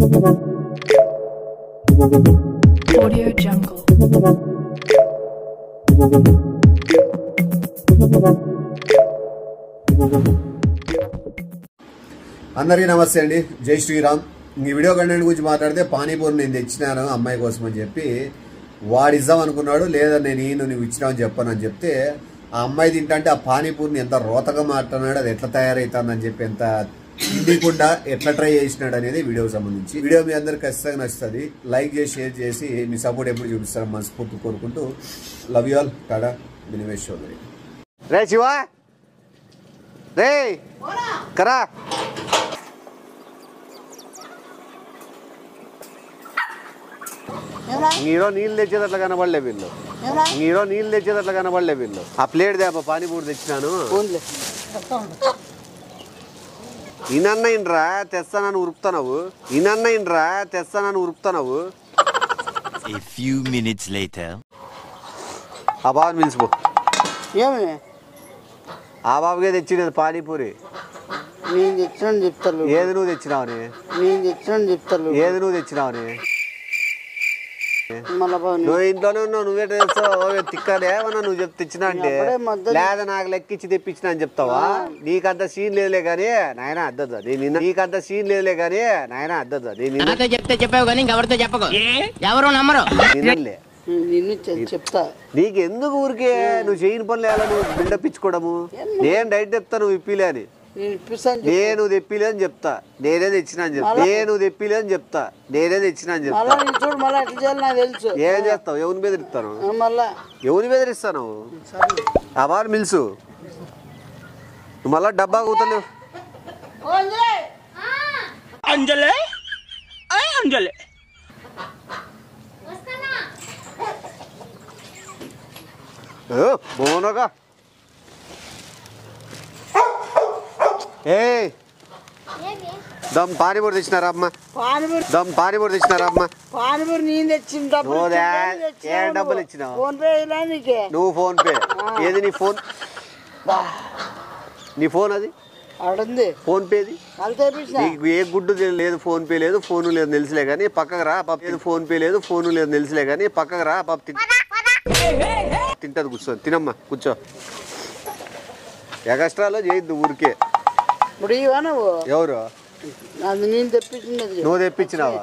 Audio Jungle. అందరికీ నమస్తే అండి, జై శ్రీరామ్. ఈ వీడియో కంటెంట్ గురించి మాట్లాడితే పానీపూరి నేను తెచ్చినాను అమ్మాయి కోసం అని చెప్పి వాడు ఇద్దాం అనుకున్నాడు. లేదా నువ్వు ఇచ్చినావని చెప్పాను అని చెప్తే ఆ అమ్మాయి తింటే ఆ పానీపూరిని ఎంత రోతగా మాట్లాడినాడు, అది ఎట్లా తయారవుతుందని చెప్పి ఎంత తిండికుండా ఎట్లా ట్రై చేసినాడు అనేది వీడియోకి సంబంధించి. వీడియో మీ అందరికి ఖచ్చితంగా నచ్చుతుంది. లైక్ చేసి షేర్ చేసి మీ సపోర్ట్ ఎప్పుడు చూపిస్తారని మనస్ఫూర్తి కోరుకుంటూ love you all. Tata, Nivesh Chowdary. రే శివ, రే కరా నీళ్ళు తెచ్చేదట్లా కనబడలే వీళ్ళు. నీళ్ళు తెచ్చేదట్లా కనబడలే వీళ్ళు. ఆ ప్లేట్ దే పానీపూరి తెచ్చినాను. ఇనన్నైనరా తెస్తానని ఉరుకుతున్నావు. A few minutes later. ఆ బాబుని పిలిచిపో. ఆ బాబుకే తెచ్చినది పానీపూరి. నేను తెచ్చినాను చెప్తాను. ఏది నువ్వు తెచ్చినావని? నేను తెచ్చినాను చెప్తాను. ఏది నువ్వు తెచ్చినావని? నువ్వు ఇంట్లోనే ఉన్నావు, నువ్వే తెస్తావు. తిక్కనే ఏమన్నా నువ్వు చెప్తే తెచ్చినా అంటే లేదా నాకు లెక్కిచ్చి తెప్పించిన అని చెప్తావా? నీకంత సీన్ లేదులే కానీ నాయన అద్దద్దా. నీకంత సీన్ లేదులే కానీ నాయన అద్దద్దా. చెప్తే చెప్పావు కానీ ఎవరితో చెప్పకు, ఎవరు నమ్మరు. చెప్తా. నీకెందుకు ఊరికే నువ్వు చేయని పనులు ఎలా నువ్వు బిల్డప్ ఇచ్చుకోవడము? నేను డైట్ చెప్తా, నువ్వు ఇప్పిలే అని. నేను తెప్పిలే అని చెప్తా, నేనే తెచ్చినా అని చెప్తా. నేను తెప్పిలే అని చెప్తా, నేనే తెచ్చినా అని చెప్తా. ఏం చేస్తావు? ఎవరిని బెదిరిస్తాను? ఎవరిని బెదిరిస్తాను? ఆ బాగా మిల్సు నువ్వు మళ్ళా డబ్బా కూతలేవు. బోనగా దమ్ పానీపూరి తెచ్చినారా అమ్మ? దమ్ పానీపూరి తెచ్చినారా అమ్మ? పానీపూరి నేను తెచ్చిన ఏ డబ్బులు ఇచ్చినావు? నువ్వు ఫోన్ పే. ఏది నీ ఫోన్? నీ ఫోన్ అది అడుంది. ఫోన్ పేది నీకు ఏ గుడ్డు లేదు. ఫోన్ పే లేదు, ఫోన్ లేదు తెలుసులే కానీ పక్కకు రా పాప. ఫోన్ పే లేదు, ఫోన్ లేదు తెలుసులే కానీ పక్కకు రా పాప. తింటది కూర్చో. తినమ్మా కూర్చో. ఎగస్ట్రాలో చేయొద్దు ఊరికే. ఎవరు? నేను తెప్పించినది. నువ్వు తెప్పించినావా?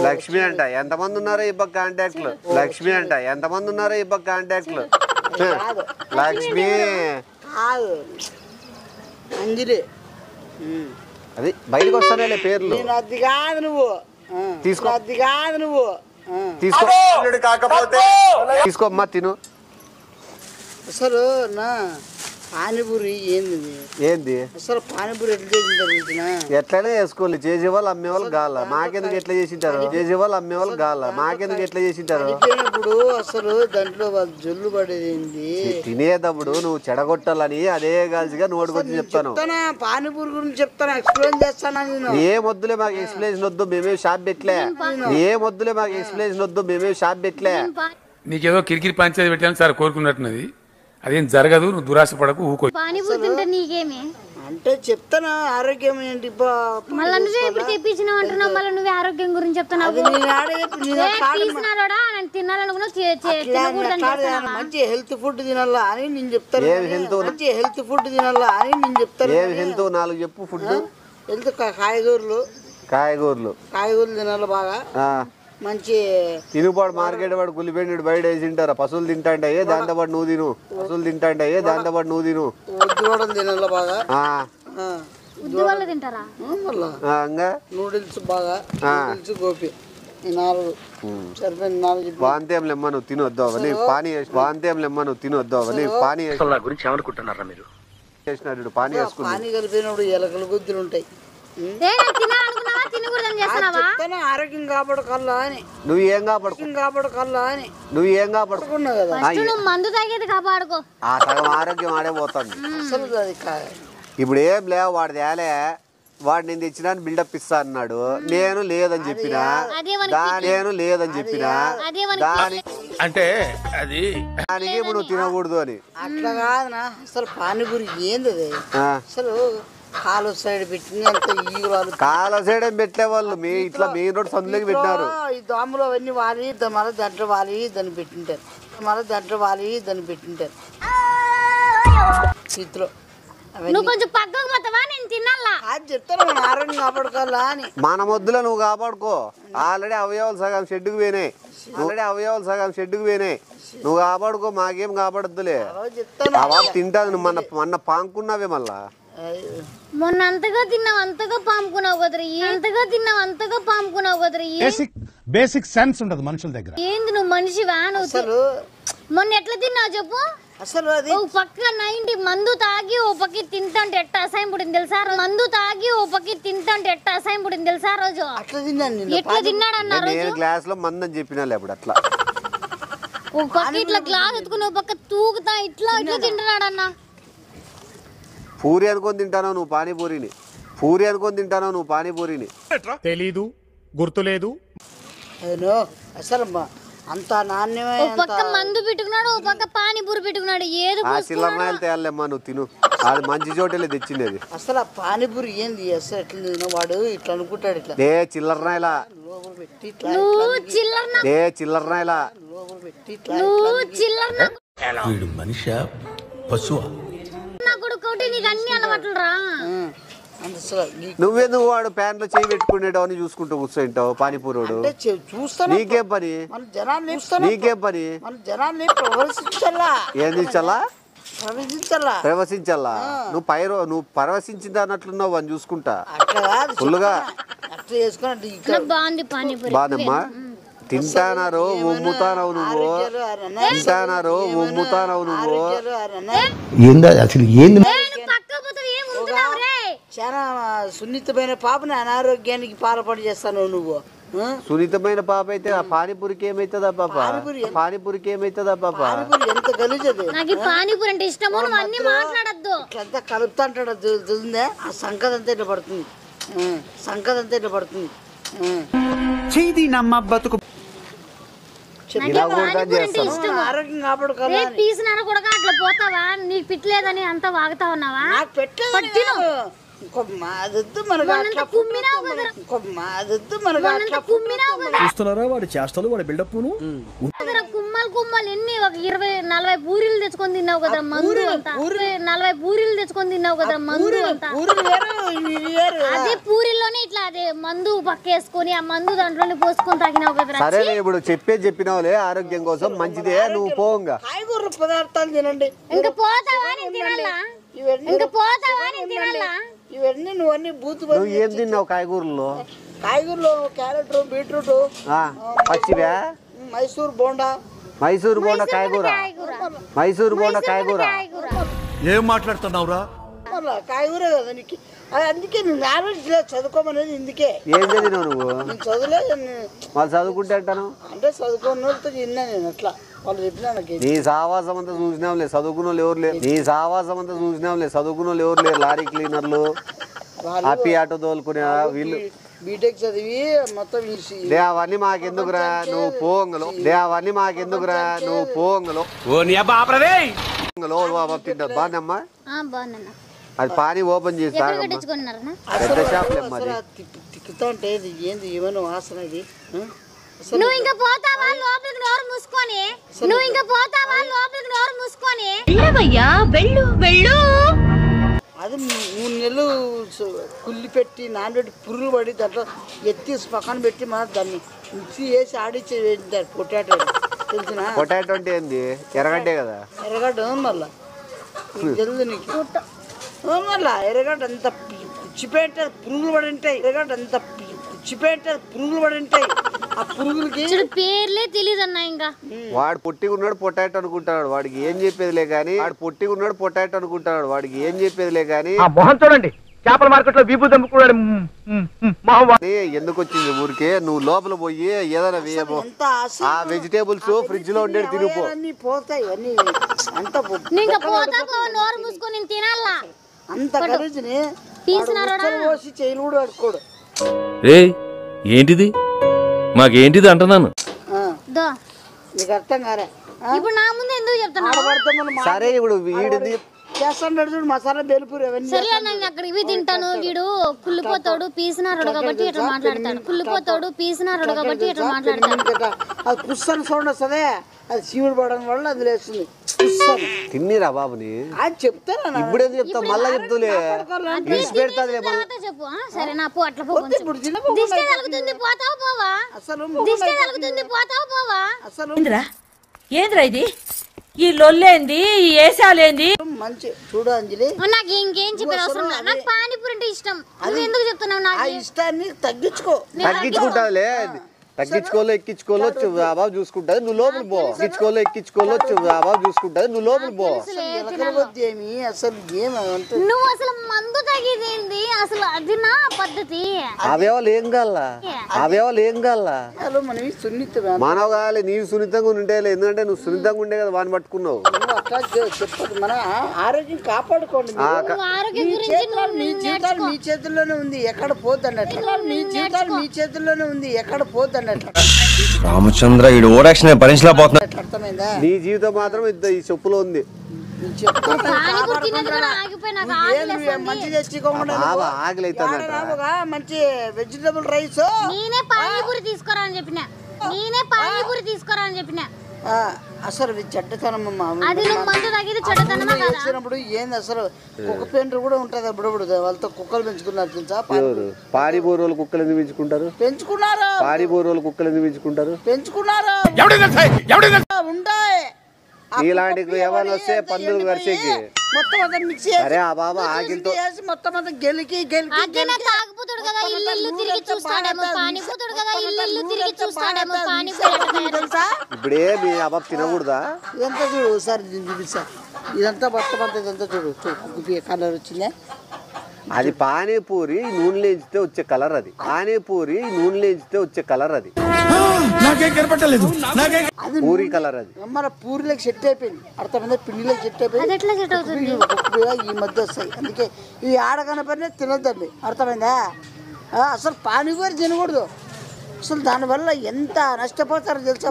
లక్ష్మి అంట. ఎంతమంది ఉన్నారో ఈ పక్క కాంటాక్ట్లు? లక్ష్మి అంట. ఎంతమంది ఉన్నారో ఈ పక్క కాంటాక్ట్లు? లక్ష్మి అంజలి. అది బయటకు వస్తానే పేర్లు. అది కాదు నువ్వు తీసుకో. అది కాదు నువ్వు తీసుకో. కాకపోతే తీసుకోమ్మా, తిను. అసలు నా పానీపూరి ఏంది అసలు పానీపూరి ఎట్లా చేసింటారు? ఎట్లనే చేసుకోవాలి. చేసేవాళ్ళు అమ్మేవాళ్ళు గాల. మాకెందుకు ఎట్లా చేసింటారు? చేసేవాళ్ళు అమ్మేవాళ్ళు గాల. మాకెందుకు ఎట్లా చేసింటారు? ఇప్పుడు అసలు దాంట్లో వాళ్ళు జొల్లు పడేది ఏంది? తినేటప్పుడు నువ్వు చెడగొట్టాలని అదే గాల్సిగా నోటుకొచ్చి చెప్తాను. పానీపూరి గురించి చెప్తాను, ఎక్స్ప్లెయిన్ చేస్తాను. ఏ మొద్దులే మాకు ఎక్స్ప్లెయిన్ వద్దు, మేమే షాప్ పెట్టలే. ఏ మొద్దులే మాకు ఎక్స్ప్లెయిన్ వద్దు, మేమే షాప్ పెట్టలే. నీకేదో కిరికిరి పంచాయతీ పెట్టాను సార్ కోరుకున్నట్టున్నది. అదేం జరగదు, నువ్వు దురాశ పడకు. ఊకో. అంటే చెప్తానా ఆరోగ్యం ఏంటి? తెప్పించినావు అంటున్నావు, మళ్ళీ నువ్వే ఆరోగ్యం గురించి చెప్తున్నావు. మంచి హెల్త్ ఫుడ్ తినాలా అని నేను చెప్తాను. మంచి హెల్త్ ఫుడ్ తినాలా అని నేను చెప్తాను. హెల్త్ 4 చెప్పు. ఫుడ్ హెల్త్ కాయగూరలు తినాలి బాగా. మంచి తినుపాడు. మార్కెట్ వాడు కులిపెండి బయట వేసి తింటారా? పశువులు తింటాంటే దాంతో పాటు నువ్వు తిను. పశువులు తింటాంటే దాంతో పాటు నువ్వు తిను. తినాలి బాగా. నూడిల్స్ బాగా, గోపి. 4 సరిపోయింది. 4 వాంతేం లెమ్మ నువ్వు తినొద్దు అవని పానీ. వాంతేం లెమ్మ నువ్వు తినొద్దు అవని పానీ గురించి ఏమనుకుంటున్నారా మీరు? చేసినాడు పానీ వేసుకుని. పానీ కలిపినప్పుడు ఎలకలు గుద్దులు ఉంటాయి. ఆరోగ్యం కాపాడుకోవాలా అని. నువ్వేం కాపాడుకోవాలా అని. నువ్వేం కాపాడుకున్నావు కదా. మందు తాగేది కాపాడుకో. ఆ సగం ఆరోగ్యం ఆడే పోతుంది. ఇప్పుడు ఏం లేవు వాడు తేలే. వాడు నేను తెచ్చినా బిల్డప్ ఇస్తా అన్నాడు. నేను లేదని చెప్పినా. అంటే అది దానికి ఇప్పుడు తినకూడదు అని. అట్లా కాదనా. అసలు పానీపూరి ఏంది? అసలు కాలు సైడ్ పెట్టింది అంత ఈగురాలు కాల సైడ్ ఏం పెట్టేవాళ్ళు మీ ఇట్లా మెయిన్ రోడ్ సందులోకి పెట్టినారు. ఈ దోమలు అవన్నీ వాలి మళ్ళీ దాంట్లో వాలి దాన్ని పెట్టింటారు చేతిలో నువ్వు కొంచెం పక్కకు పోతావా నేను తినాలా అది చెప్తాను మన ఆరోగ్యం కాపాడుకోవాలా అని. మన మొద్దులో నువ్వు కాపాడుకో. ఆల్రెడీ అవయవాలు సగం షెడ్డుకు పోయినాయి. నువ్వు కాపాడుకో, మాకేం కాపాడద్దులే. అవా తింటాను మొన్న పాంకున్నావే మళ్ళా. మొన్న అంతగా తిన్నావు అంతగా పాముకున్నావు కదరా బేసిక్ సెన్స్ ఉండదు మనుషుల దగ్గర. ఏంది నువ్వు మనిషివా? నువ్వు మొన్న ఎట్లా తిన్నావు చెప్పు. అసలు అది ఓ పక్క 90 మందు తాగి ఓ పక్క తింటాంటే ఎట్ట అసహ్యం పుట్టింది తెలుసా రోజు అట్లా తిన్నాను. ఎట్లా తిన్నాడన్న రోజు గ్లాస్ లో మందని చెప్పినా ఇప్పుడు అట్లా ఓ పక్క ఇట్లా గ్లాస్ ఎత్తుకుని ఓ పక్క తూగుతా ఇట్లా తింటున్నాడన్న. పూరి అనుకొని తింటాను నువ్వు పానీపూరిని. తెలీదు, గుర్తులేదు. అసలు అంత నాణ్యమే. ఓ పక్క మందు పెట్టుకున్నాడు ఓ పక్క పానీపూరి పెట్టుకున్నాడు. ఏది ఆ చిల్లరనాయలు తేయాలమ్మా, నువ్వు తిను. అది మంచి చోటలే తెచ్చింది అది. అసలు ఆ పానీపూరి ఏంది అసలు ఎట్లా వాడు ఇట్లా అనుకుంటాడు. ఇట్లా చిల్లరనాయలా లోపల పెట్టి చిల్లరనాయలా వీడు మనిషా పశువా? నా కొడుకోటి నీకు అన్ని అలవాట్లు రా. నువ్వెందుకు వాడు ప్యాన్ లో చేయి పెట్టుకునేటవని చూసుకుంటూ కూర్చుంటావు పానీపూరోడు. చూస్తాను నీకేం పని? మన జనాన్ని ఏంది చల్లా ప్రవశించాలా నువ్వు పరవశించింది అన్నట్లున్నావు అని చూసుకుంటా. అట్లా కాదు ఫుల్గా అట్లా చేసుకున్నట్టు బాగుంది పానీపూరి బాదమ్మా. తింటానారు ఒమ్ముతానవు నువ్వు. ఏందా అసలు ఏంది? చాలా సున్నితమైన పాపని అనారోగ్యానికి పాల్పడి చేస్తాను నువ్వు. సున్నితమైన పాప అయితే ఆ పానీపూరికి ఏమైతుందా పాప? పానీపూరికి ఎంత గలీజది. నాకు పానీపూరి అంటే ఇష్టము. నువ్వు అన్ని మాట్లాడద్దు. ఇట్లంతా కలుపుతా అంటాడు తెలిసిందే. ఆ సంకదంతా ఇట్లా పడుతుంది. చేది నమ్మ బతుకు ఆరోగ్యం కాపాడుకోవాలి. అట్లా పోతావా? నీకు పిట్లేదని అంతా వాగుతా ఉన్నావా? నాకు పెట్టలేదు. చూస్తున్నారా వాడి చేష్టలు, వాడి బిల్డప్. కుమ్మలు ఎన్ని ఒక 20-40 పూరీలు తెచ్చుకొని తిన్నావు కదా మందు అంతా. 40 పూరీలు తెచ్చుకొని తిన్నావు కదా మందు అంతా. అదే పూరీలోనే ఇట్లా అదే మందు పక్కేసుకొని ఆ మందు దాంట్లోనే పోసుకొని తాగినావు కదా. సరే ఇప్పుడు చెప్పినావులే, ఆరోగ్యం కోసం మంచిదే. నువ్వు పోంగా కాయగూర పదార్థాలు తినండి. ఇంకా పోతావా నేను తినాలా? ఇవన్నీ నువ్వన్నీ బూతు. నువ్వు ఏం తిన్నావు కాయగూరలో? క్యారెట్, బీట్రూట్, పచ్చివే, మైసూర్ బోండా కాయగూర. ఏం మాట్లాడుతున్నావురా? కాయగూర కదా నీకు. అందుకే నువ్వు నాలెడ్జ్ లేదు చదువుకోమనేది. ఇందుకే ఏం చదివినావు నువ్వు? నేను చదువులేదు. వాళ్ళు చదువుకుంటే అంటాను అంటే చదువుకున్న వాళ్ళతో తిన్నా నేను. అట్లా వాళ్ళు చెప్పినా నాకు. నీ సావాసం అంతా చూసినాంలే, చదువుకున్న వాళ్ళు ఎవరు లేరు. లారీ క్లీనర్లు, హ్యాపీ ఆటో తోలుకునే వీళ్ళు బీటెక్ చదివి మొత్తం అవన్నీ మాకెందుకురా నువ్వు పోంగలో. తింటారు బాగుందమ్మా. అది పానీ ఓపెన్ చేస్తా. పెద్ద షాప్ తిక్కుతా అంటే ఏంది ఏమైనా వాసన ఇది. నువ్వు ఇంకా పోతావా లోపలికి నోరు మూసుకొని వెళ్ళు. అది 3 నెలలు కుళ్ళి పెట్టి నానబెట్టి పురుగులు పడి దాంట్లో ఎత్తి పక్కన పెట్టి మన దాన్ని మిక్సీ వేసి ఆడిచ్చి పొటాటో తెలిసిన. పొటాటో అంటే ఏంది? ఎర్రగడ్డే కదా. ఎర్రగడ్డ మళ్ళా తెలుదు నీకు. మళ్ళా ఎర్రగడ్డ అంత పిచ్చిపేట పురుగులు పడి ఉంటాయి. ఆ పురుగులకి పేర్లే తెలియదు అన్న. ఇంకా వాడు పొట్టిగా ఉన్నాడు పొటాటో అనుకుంటాడు. వాడికి ఏం చెప్పేదిలే కానీ మొహం చూడండి. చేపల మార్కెట్ లో విభూ దమ్ముకున్నాడు. ఎందుకు వచ్చింది ఊరికే? నువ్వు లోపల పోయి ఏదైనా వేయబో. ఆ వెజిటేబుల్స్ ఫ్రిడ్జ్ లో ఉండేది తినిపో. పోతాయి అన్ని. అంత నోరు మూసుకొని తినాలా. అంత కలిసి చేయలు కూడా అడుకోడు. ఏంటిది మాకేంటిది అంటున్నాను. నీకు అర్థం కారే. ఇప్పుడు నా ముందు ఎందుకు చెప్తున్నా? సరే ఇప్పుడు వీడిది చేస్తాడు చూడు మసాలా బెలుపూరి అవన్నీ సరే నేను అక్కడికి పోయి తింటాను. వీడు కుళ్ళిపోతాడు పీసినారుడు కాబట్టి ఇట్లా మాట్లాడతాడు. కుళ్ళిపోతాడు పీసినారుడు కాబట్టి ఇట్లా మాట్లాడతాడు. అది పుస్తకం సౌండ్ వస్తుంది. అది శివుడు పడడం వల్ల అది లేస్తుంది. తిన్నిరా బాబుని అది చెప్తాను ఇప్పుడే చెప్తావు మళ్ళా చెప్తులే చెప్పు. సరే నా పో అట్లా పో. దిష్టి తగులుతుంది పోతావు పోవా. అసలు దిష్టి తగులుతుంది పోతావు పోవా. అసలు ఏంద్రా ఇది? ఈ లొల్లేంది, ఈ ఏసాలేంది? మంచి చూడు అంజలి, నాకు ఇంకేం చెప్పేది అవసరం లేదు. నాకు పానీపూరి అంటే ఇష్టం. నువ్వు ఎందుకు చెప్తున్నావు? నాకు ఆ ఇష్టాన్ని తగ్గించుకుంటావులే. తగ్గించుకోలో ఎక్కించుకోలో బాబు చూసుకుంటది. నువ్వు లోపలి పో. ఎక్కించుకోలో ఎక్కించుకోలో బాబు చూసుకుంటది. నువ్వు లోపలి పో. అసలు ఏమంటే నువ్వు అసలు మందు తాగేదేంది? అసలు అది నా పద్ధతి. అవేవాళ్ళు ఏం కావాలా? అవేవాళ్ళు ఏం కావాలా? మనం సున్నిత మానవ కావాలి. నీవు సున్నితంగా ఉంటే ఎందుకంటే నువ్వు సున్నితంగా ఉండే కదా వాడిని పట్టుకున్నావు. అట్లా చెప్పదు. మన ఆరోగ్యం కాపాడుకోండి. మీ జీవితాలు మీ చేతుల్లోనే ఉంది, ఎక్కడ పోద్దన్నట్టు. మీ జీవితాలు మీ చేతుల్లోనే ఉంది, ఎక్కడ పోద్దన్నట్టు. రామచంద్ర ఈ ఓరాక్షన్ భరించలేకపోతున్నా. అర్థమైందా? నీ జీవితం మాత్రం ఈ చెప్పులో ఉంది. మంచి తెచ్చుకోకుండా మంచి వెజిటబుల్ రైస్. నేనే పానీపూరి తీసుకురా అని చెప్పిన. నేనే పానీపూరి తీసుకురా అని చెప్పిన. అసలు చెడ్డతనం అది నువ్వు మందు తాగేది చెడ్డతనమా కాదా? వచ్చినప్పుడు ఏంది అసలు కుక్క పెండ్రు కూడా ఉంటది. అప్పుడప్పుడు వాళ్ళతో కుక్కలు పెంచుకున్నారు తెలుసా? పానీపూరి వాళ్ళు కుక్కలు ఎందుకు పెంచుకుంటారు? పెంచుకున్నారు. పానీపూరి వాళ్ళు కుక్కలు ఎందుకు పెంచుకుంటారు? పెంచుకున్నారు. ఉంటాయి ఇలాంటి ఏమైనా వస్తే పందులు వరిసేకి మొత్తం అంతా మిక్సీ అరే ఆ బాబా ఆగిల్తో మొత్తం అంతా గెలికి తాగుపోతాడు కదా, ఇల్లు తిరిగి చూస్తాడేమో. పానీపూతుడు కదా, ఇల్లు తిరిగి చూస్తాడేమో. పానీపూరి తెలుసా? ఇప్పుడే మీ అబ్బాబు తినకూడదా? ఇదంతా చూడు ఒకసారి చూపిస్తా. ఇదంతా మొత్తం అంతా ఇదంతా చూడు కలర్ వచ్చిందే. అది పానీపూరి నూనె లేచితే వచ్చే కలర్. అది పానీపూరి నూనె లేచితే వచ్చే కలర్. అది నాకేం కనపట్టలేదు. పూరి కలర్. అది మన పూరిలోకి సెట్ అయిపోయింది. అర్థమైందా? పిండిలోకి సెట్ అయిపోయింది. ఈ మధ్య వస్తాయి. అందుకే ఈ ఆడకన పని తినొద్దండి. అర్థమైందా? అసలు పానీపూరి తినకూడదు. అసలు దానివల్ల ఎంత నష్టపోతారో తెలుసా?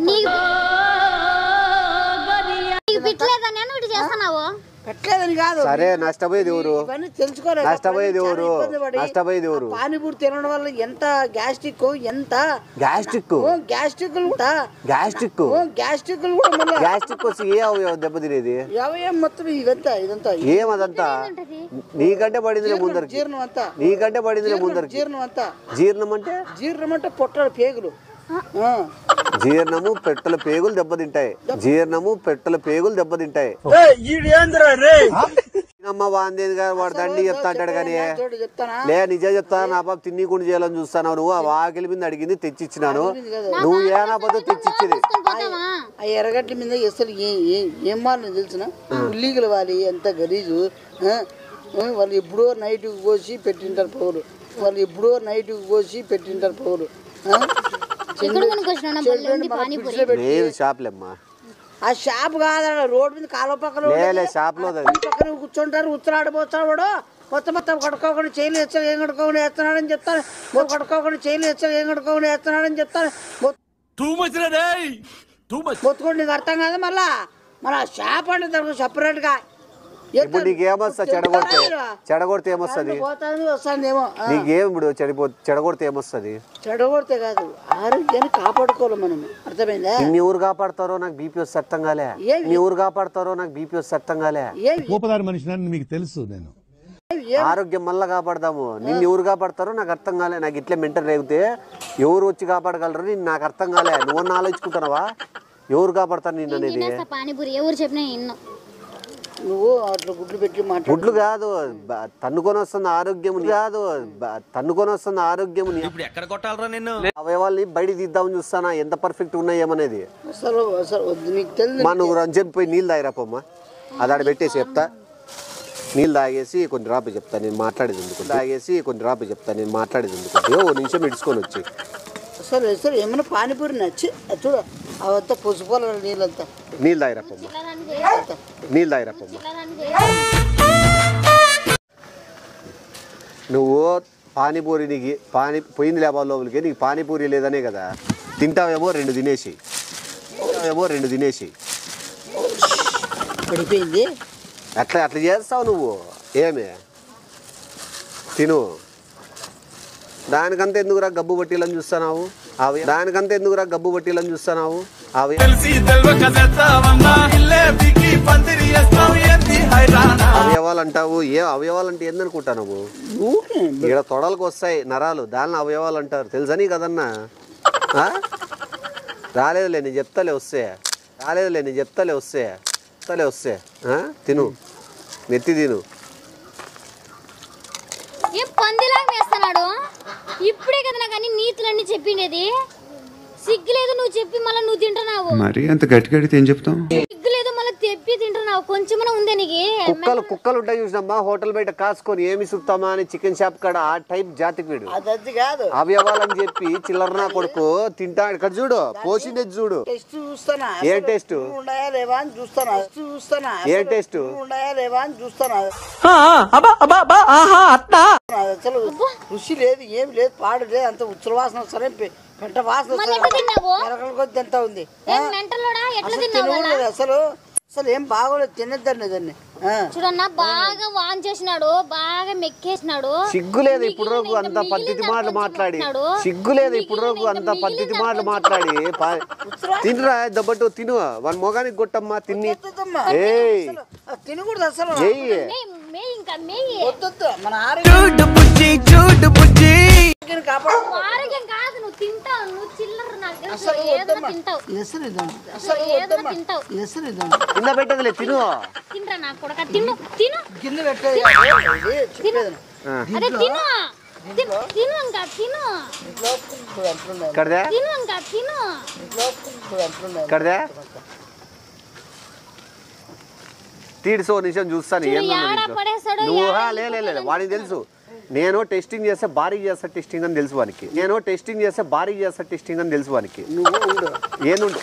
పెట్టలేదని కాదు. సరే నష్టపోయేది ఎవరు? తెలుసుకోలేదు. నష్టపోయేది ఎవరు? నష్టపోయేది ఎవరు? పానీపూరి తినడం వల్ల ఎంత గ్యాస్ట్రిక్ ఎంత గ్యాస్ట్రిక్ గ్యాస్ట్రిక్ వచ్చి ఏ అవయవం దెబ్బతినేది? అవయవం మొత్తం ఇదంతా ఏమదంతా నీకంటే పడింది ముందరికి. జీర్ణం అంతా నీకంటే పడింది ముందరికి. జీర్ణం అంటే పొట్టల పేగులు. జీర్ణము పెట్టల పేగులు దెబ్బతింటాయి. జీర్ణము పెట్టల పేగులు దెబ్బతింటాయి. అమ్మ వాందేది గారు వాడు దండి చెప్తా అంటాడు కానీ లే నిజం చెప్తా. నా బాబు తిన్నీకుండా చేయాలని చూస్తాను. నువ్వు ఆ వాకిలి మీద అడిగింది తెచ్చిచ్చినాను. నువ్వు ఏనా పద్ధతి తెచ్చిచ్చేది? ఆ ఎర్రగడ్డ మీద అసలు ఏం మాలని తెలిసిన ఉల్లిగలు వాలి ఎంత గలీజు. వాళ్ళు ఎప్పుడో నైట్కి కోసి పెట్టింటారు పౌలు. పౌలు ఆ షాప్ కాదా? రోడ్డు మీద కాలువ పక్కన పక్కన కూర్చుంటారు. ఉత్తరాడిపోతాడు వాడు. మొత్తం కడుక్కోకుండా చేయలు వేస్తాడు. ఏం కడుక్కోకుండా వేస్తున్నాడని చెప్తాను. కడుక్కోకుండా చేయలు వేస్తాడు. ఏం కడుక్కోకుండా వేస్తున్నాడని చెప్తాను. మొత్తుకోండి. నీకు అర్థం కాదు. మళ్ళా షాప్ అంటే దానికి సపరేట్ గా. ఇప్పుడు నీకేమొస్తా? చెడగొడితే ఏమొస్తుంది? నీకేం ఇప్పుడు చెడగొడితే ఏమొస్తుంది? చెడగొడితే కాదు, ఆరోగ్యాన్ని కాపాడుకోవాలి మనం. అర్థమైందా? ఇన్ని ఊరు కాపాడతారో నాకు బీపీ వస్తే అర్థం కాలే. ఇన్ని ఊరు కాపాడతారో నాకు బీపీ వస్తే అర్థం కాలే. ఊపదారి మనిషి మీకు తెలుసు. నేను ఆరోగ్యం మళ్ళా కాపాడదాము. నిన్ను ఎవరు కాపాడతారో నాకు అర్థం కాలే. నాకు ఇట్లే మెంటల్ రేగితే ఎవరు వచ్చి కాపాడగలరు నేను నాకు అర్థం కాలే. నువ్వు ఆలోచించుకుంటున్నావా ఎవరు కాపాడతారు నిన్ను అనేది? పానీపూరి ఎవరు చెప్పినా నువ్వు అట్లా గుడ్లు పెట్టి గుడ్లు కాదు తన్నుకొని వస్తుంది ఆరోగ్యం. కాదు తన్నుకొని వస్తుంది ఆరోగ్యం. ఎక్కడ కొట్టాలరా నిన్ను? అవయవాల్ని బయట తీద్దామని చూస్తానా ఎంత పర్ఫెక్ట్ ఉన్నాయేమనేది. నువ్వు రంజన్ పోయి నీళ్ళు తాగిరాపమ్మా. అది ఆడ పెట్టేసి చెప్తా. నీళ్ళు తాగేసి కొన్ని డ్రాప్ చెప్తా నేను మాట్లాడేది ఎందుకు. ఓ నిమిషం ఇడుచుకొని వచ్చి అసలు ఏమన్నా పానీపూరి నచ్చి చూడు అవంతా పొసిపోల నీళ్ళంతా. నీళ్ళు తాగిరాపమ్మా. నువ్వు పానీపూరి నీకు పోయింది లేబా లోపలికి. నీకు పానీపూరి లేదనే కదా. తింటావేమో రెండు తినేసి పడిపోయింది. అట్లా అట్లా చేస్తావు నువ్వు. ఏమి తిను. దానికంతా ఎందుకురా గబ్బు బట్టీలని చూస్తున్నావు? దానికంతా ఎందుకురా గబ్బు బట్టీలని చూస్తున్నావు? అవయవాలు అంటావు. ఏ అవయవాలు అంటే ఏందనుకుంటా నువ్వు? ఇక్కడ తొడలకు వస్తాయి నరాలు, దాన్ని అవయవాలు అంటారు. తెలుసా నీ కదన్నా? రాలేదులే నేను చెప్తాలే వస్తే. రాలేదులే నేను చెప్తాలే వస్తే. వస్తే తిను, నెత్తి తిను. ఏ పందిలాగా వేస్తున్నాడు. ఇప్పుడే కదా నాకు అన్ని నీతులన్నీ చెప్పిండేది. సిగ్గులేదు నువ్వు చెప్పి మళ్ళీ నువ్వు తింటున్నావు. మరి అంత గట్టి గడితే ఏం చెప్తాం? సిగ్గులేదు మళ్ళీ తెప్పి తింటున్నావు. కొంచెమన్నా ఉందే నీకు? కుక్కలు ఉంటాయి చూసినమ్మా హోటల్ బయట కాసుకొని ఏమి సుత్తామా అని చికెన్ షాప్ కాడ ఆ టైప్ జాతికి వీడు. అవయవాలని చెప్పి చిల్లరనా కొడుకు తింటాడు. ఇక్కడ చూడు పోసిండే చూడు. ఏం టేస్ట్? ఏం టేస్ట్? అసలు రుచి లేదు, ఏమి లేదు, పాడు లేదు, అంత ఉచ్చల వాసన సరే పెంట వాసన ఎంత ఉంది. అసలు అసలు ఏం బాగోలేదు, తినద్దండి దాన్ని. చూడన్నా బాగా వాన్ చేసినాడు, బాగా మెక్కేసినాడు. సిగ్గులేదు ఇప్పుడు రోజు అంత పద్ధతి మాటలు మాట్లాడి. సిగ్గులేదు ఇప్పుడు రోజు అంత పద్ధతి మాటలు మాట్లాడి. తినరా దబ్బట్టు తిను. వాళ్ళ మొగానికి కొట్టమ్మా తిని. తినకూడదు అసలు. మన ఆరోగ్యం కాదు, నువ్వు తింటావు. నువ్వు చిల్లర నాకు తింటావు. కింద పెట్టదులే తిను. తినరా నా కొడక, తిను తిను. గిన్నె పెట్టేది అదే తిను. తిను ఇంకా తిను. కడదా తిను ఇంకా తిను. కడదా తీడ్సో నిమిషం చూస్తాను. నువ్వు లేదు వాడికి తెలుసు. నేను టెస్టింగ్ చేస్తే భారీ చేస్తా టెస్టింగ్ అని తెలుసు వానికి. నేను టెస్టింగ్ చేస్తే భారీ చేస్తా టెస్టింగ్ అని తెలుసు వానికి. ఏందుండు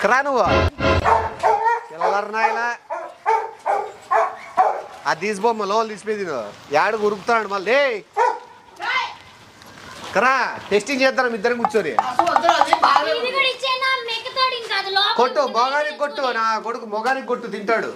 కరా నువ్వు నాయన అది తీసిపోమ్మ లోపల తీసిపోయి యాడు ఉరుకుతాడు మళ్ళీ. కరా టెస్టింగ్ చేద్దాం ఇద్దరం కూర్చొని. కొట్టు మొగానికి కొట్టు. నా కొడుకు మొగానికి కొట్టు తింటాడు.